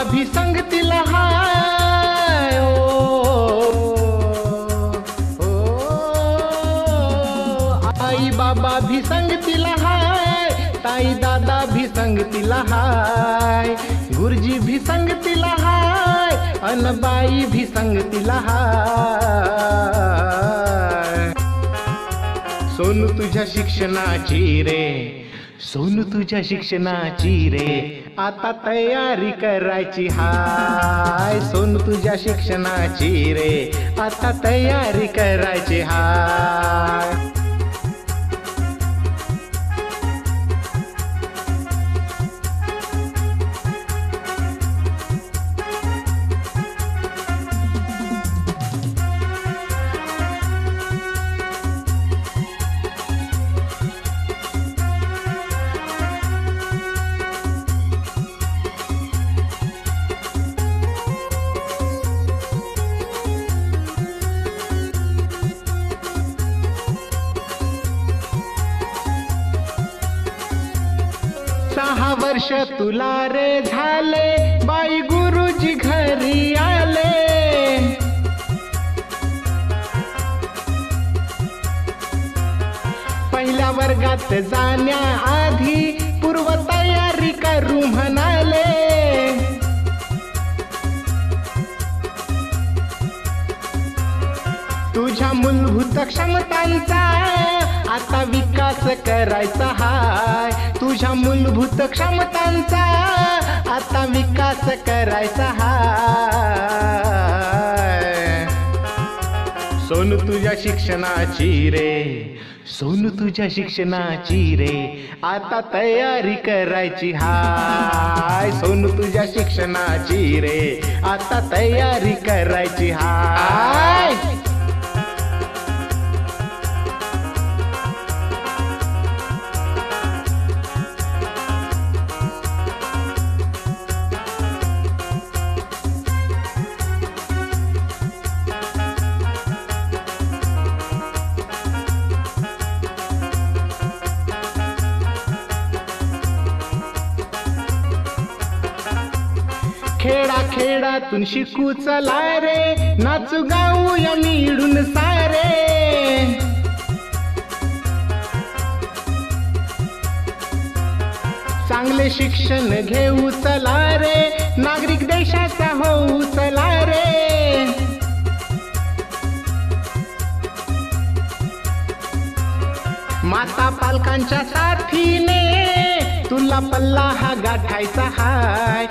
भी संगतीला हाय, आई बाबा भी संगतीला हाय, ताई दादा भी संगतीला हाय, गुरुजी भी संगतीला हाय, अनबाई भी संगतीला हाय। सोनू तुझ्या शिक्षणाची रे, सोनू तुझ्या शिक्षणाची रे, आता तयारी करायची हाय। सोनू तुझ्या शिक्षणाची रे, आता तयारी करायची हाय। सहा वर्ष तुला रे झाले, बाई गुरुजी घरी आले। पहिल्या वर्गात जाण्याआधी पूर्व तयारी करू म्हणाले। तुझ्या मूलभूत क्षमतांचा आता विकास करायचा हाय। तुझ्या मूलभूत क्षमतांचा आता विकास करायचा हाय। सोनू तुझ्या शिक्षणाची रे, सोनू तुझ्या शिक्षणाची रे, आता तयारी करायची हाय। सोनू तुझ्या शिक्षणाची रे, आता तयारी करायची हाय। खेडा खेडातून शिकू चला रे, नाचू गाऊया मिळून सारे। चांगले शिक्षण घेऊ चला रे, नागरिक देशाचा होऊ चला रे। माता पालकांच्या साथीने तुला पल्ला हा गाठायचा हाय।